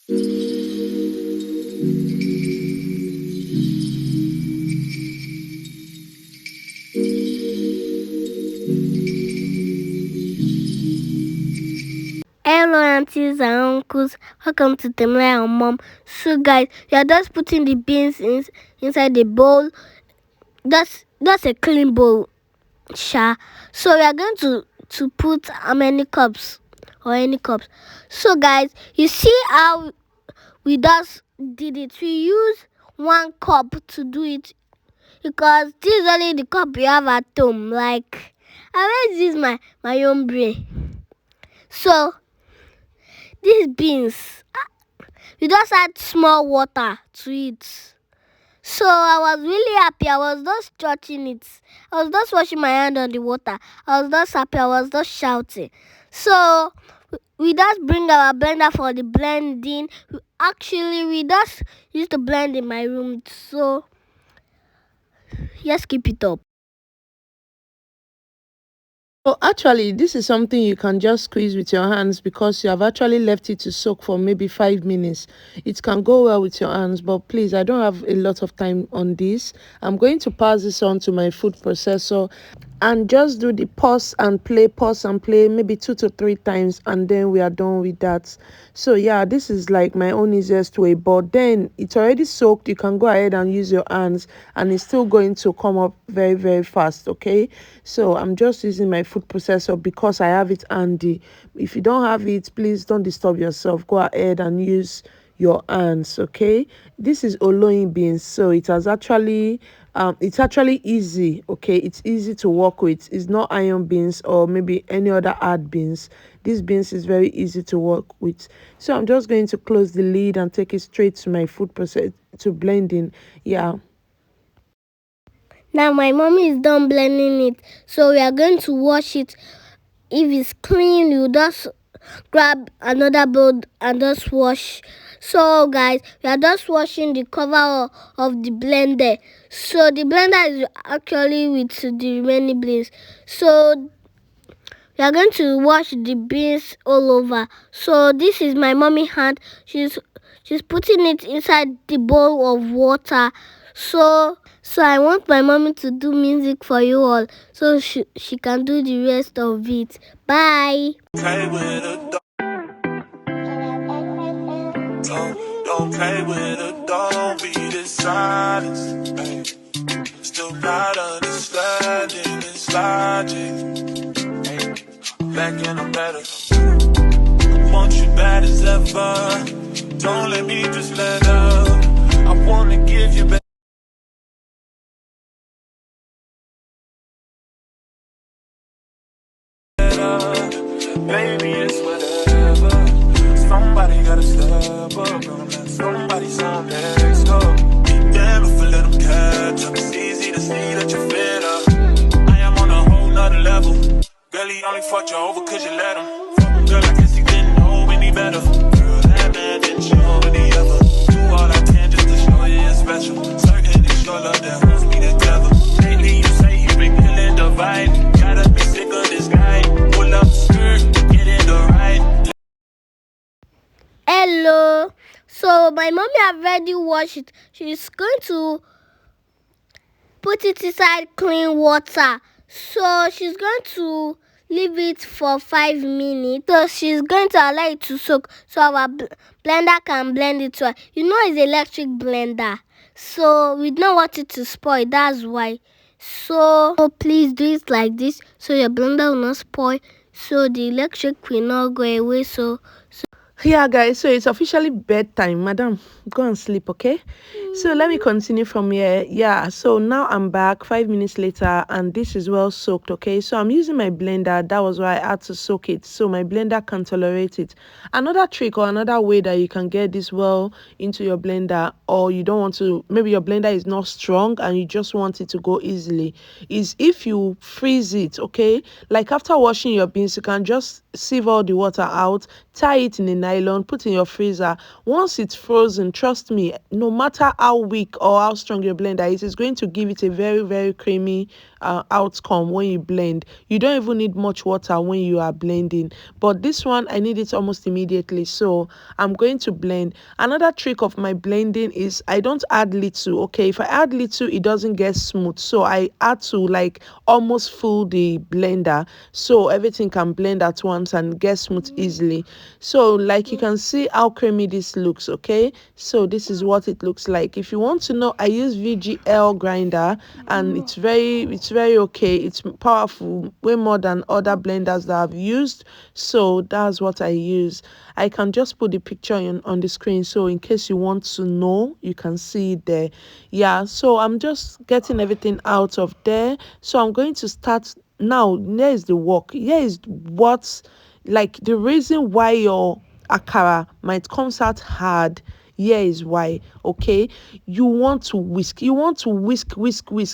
Hello aunties and uncles, welcome to Temilayo and mom. So guys, we are just putting the beans inside the bowl. That's a clean bowl, sha. So we are going to put how many cups or any cups. So guys, you see how we just did it. We use 1 cup to do it because this is only the cup we have at home. Like I always use my own brain. So these beans, we just add small water to it. So I was really happy. I was just touching it. I was just washing my hand on the water. I was just happy. I was just shouting. So we just bring our blender for the blending. Actually, we just used to blend in my room. So let's keep it up. Oh, actually, this is something you can just squeeze with your hands because you have actually left it to soak for maybe 5 minutes. It can go well with your hands, but please, I don't have a lot of time on this. I'm going to pass this on to my food processor and just do the pause and play, maybe 2 to 3 times, and then we are done with that. So yeah, this is like my own easiest way, but then it's already soaked. You can go ahead and use your hands and it's still going to come up very, very fast. Okay, so I'm just using my food processor because I have it handy. If you don't have it, please don't disturb yourself. Go ahead and use your hands. Okay, this is oloyin beans, so it has actually it's actually easy. Okay, it's easy to work with. It's not iron beans or maybe any other hard beans. This beans is very easy to work with. So I'm just going to close the lid and take it straight to my food process to blending. Yeah, Now my mommy is done blending it. So we are going to wash it. If it's clean, you just grab another bowl and just wash. So guys, we are just washing the cover of the blender. So the blender is actually with the remaining beans. So we are going to wash the beans all over. So this is my mommy hand. She's putting it inside the bowl of water. So I want my mommy to do music for you all, so she can do the rest of it. Bye. Don't play with a don't be dishonest. Still not understanding this logic. Back and I'm better. I want you bad as ever. Don't let me just let up. I wanna give you back. Baby, it's whatever. Somebody gotta step up. Don't let somebody sound next up. Be damn if I let them catch up. It's easy to see that you're fed up. I am on a whole nother level. Girl, he only fucked you over cause you let him. Girl, I guess he didn't know any better. Girl, that man didn't show any ever. Do all I can just to show you you're special. Certain it's your love that holds me together. Lately you say you've been killing the vibe. Gotta be sick of this guy. Pull up skirt, get in the ride. Hello. So my mommy already washed it. She's going to put it inside clean water. So she's going to leave it for 5 minutes. So she's going to allow it to soak so our blender can blend it well. You know it's electric blender. So we don't want it to spoil. That's why. So please do it like this so your blender will not spoil. So the electric will not go away. So yeah guys, so it's officially bedtime. Madam, go and sleep. Okay, so let me continue from here. Yeah, so now I'm back 5 minutes later and this is well soaked. Okay, so I'm using my blender. That was why I had to soak it so my blender can tolerate it. Another trick or another way that you can get this well into your blender, or you don't want to, maybe your blender is not strong and you just want it to go easily, is if you freeze it. Okay, like after washing your beans, you can just sieve all the water out, tie it in a nylon, put in your freezer. Once it's frozen, trust me, no matter how weak or how strong your blender is, it's going to give it a very, very creamy outcome when you blend. You don't even need much water when you are blending, but this one I need it almost immediately, so I'm going to blend. Another trick of my blending is I don't add little. Okay, if I add little, it doesn't get smooth, so I add to like almost full the blender so everything can blend at once and get smooth easily. So like you can see how creamy this looks. Okay, so this is what it looks like. If you want to know, I use VGL grinder, and it's very okay. It's powerful, way more than other blenders that I've used, so that's what I use. I can just put the picture on the screen, so in case you want to know, you can see it there. Yeah, so I'm just getting everything out of there, so I'm going to start now. Here is the work. Here is what's like the reason why your akara might comes out hard. Here is why. Okay, you want to whisk, you want to whisk,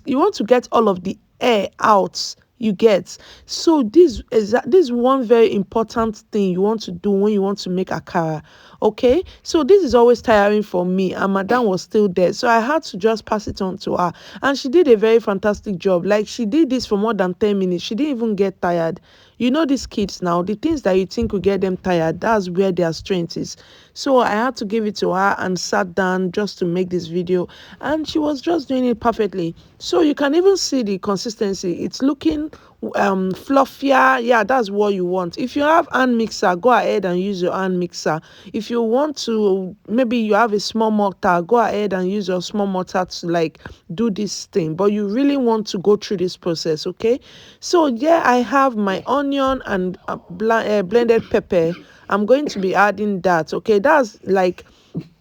you want to get all of the air out, you get. So this is one very important thing you want to do when you want to make akara. Okay, so this is always tiring for me, and madam was still there, so I had to just pass it on to her, and she did a very fantastic job. Like, she did this for more than 10 minutes. She didn't even get tired. You know, these kids now, the things that you think will get them tired, that's where their strength is. So I had to give it to her and sat down just to make this video, and she was just doing it perfectly. So you can even see the consistency. It's looking fluffier. Yeah, that's what you want. If you have hand mixer, go ahead and use your hand mixer. If you want to, maybe you have a small mortar, go ahead and use your small mortar to like do this thing, but you really want to go through this process. Okay, so yeah, I have my onion and blended pepper. I'm going to be adding that. Okay, that's like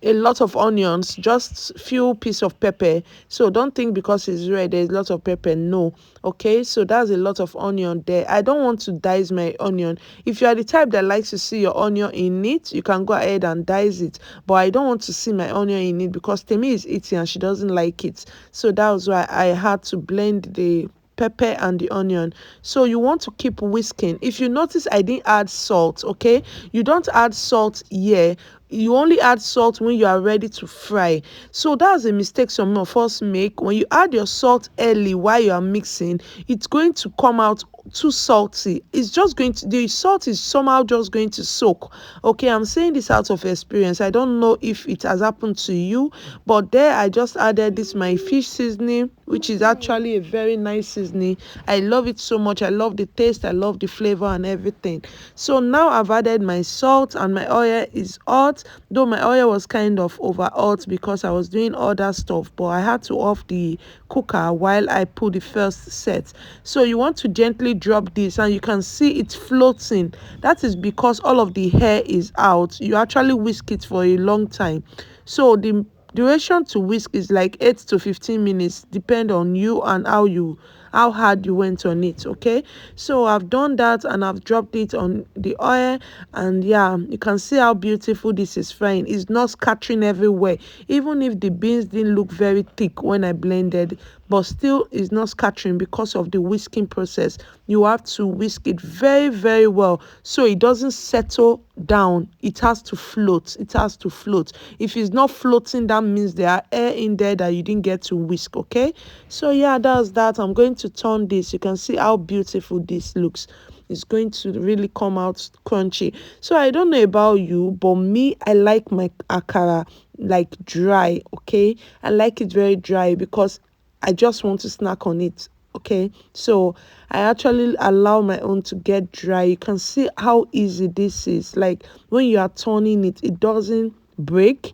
a lot of onions, just few piece of pepper. So don't think because it's red there's lots of pepper. No. Okay, so that's a lot of onion there. I don't want to dice my onion. If you are the type that likes to see your onion in it, you can go ahead and dice it, but I don't want to see my onion in it because Temi is eating and she doesn't like it. So that was why I had to blend the pepper and the onion. So you want to keep whisking. If you notice, I didn't add salt. Okay, you don't add salt here. You only add salt when you are ready to fry. So that's a mistake some of us make. When you add your salt early while you are mixing, it's going to come out too salty. It's just going to, the salt is somehow just going to soak. Okay, I'm saying this out of experience. I don't know if it has happened to you, but there I just added this my fish seasoning, which is actually a very nice seasoning. I love it so much. I love the taste, I love the flavor and everything. So now I've added my salt, and my oil is hot, though my oil was kind of over hot because I was doing other stuff, but I had to off the cooker while I put the first set. So you want to gently drop this, and you can see it's floating. That is because all of the hair is out. You actually whisk it for a long time, so the duration to whisk is like 8 to 15 minutes, depend on you and how hard you went on it. Okay, so I've done that and I've dropped it on the oil, and yeah, you can see how beautiful this is frying. It's not scattering everywhere, even if the beans didn't look very thick when I blended, but still it's not scattering because of the whisking process. You have to whisk it very, very well so it doesn't settle down. It has to float. It has to float. If it's not floating, that means there are air in there that you didn't get to whisk. Okay, so yeah, that's that. I'm going to turn this. You can see how beautiful this looks. It's going to really come out crunchy. So I don't know about you, but me, I like my akara like dry. Okay, I like it very dry because I just want to snack on it. Okay, so I actually allow my own to get dry. You can see how easy this is. Like, when you are turning it, it doesn't break.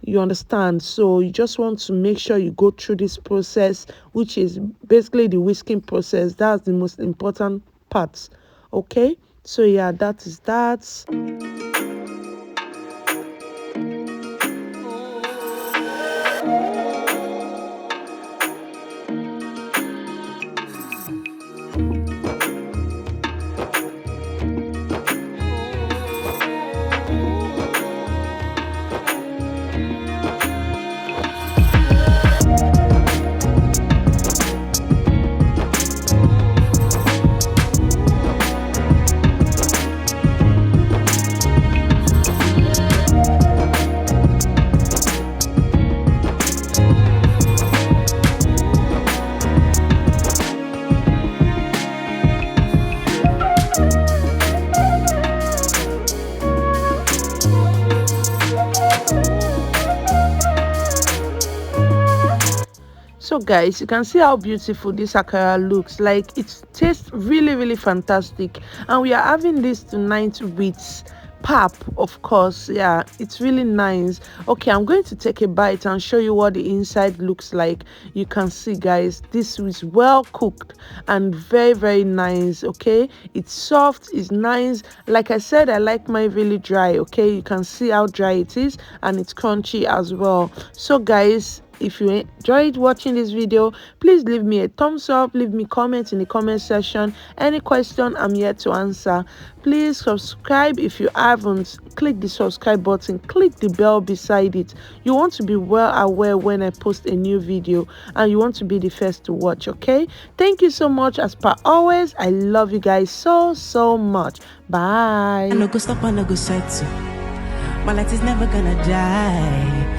You understand? So you just want to make sure you go through this process, which is basically the whisking process. That's the most important part. Okay, so yeah, that is that. So guys, you can see how beautiful this akara looks. Like, it tastes really fantastic, and we are having this tonight with pap, of course. Yeah, it's really nice. Okay, I'm going to take a bite and show you what the inside looks like. You can see, guys, this is well cooked and very nice. Okay, it's soft, it's nice. Like I said, I like mine really dry. Okay, you can see how dry it is, and it's crunchy as well. So guys, if you enjoyed watching this video, please leave me a thumbs up, leave me comments in the comment section. Any question, I'm here to answer. Please subscribe if you haven't. Click the subscribe button, click the bell beside it. You want to be well aware when I post a new video, and you want to be the first to watch. Okay, thank you so much. As per always, I love you guys so much. Bye. I no go stop, I no go settle. My light is never gonna die.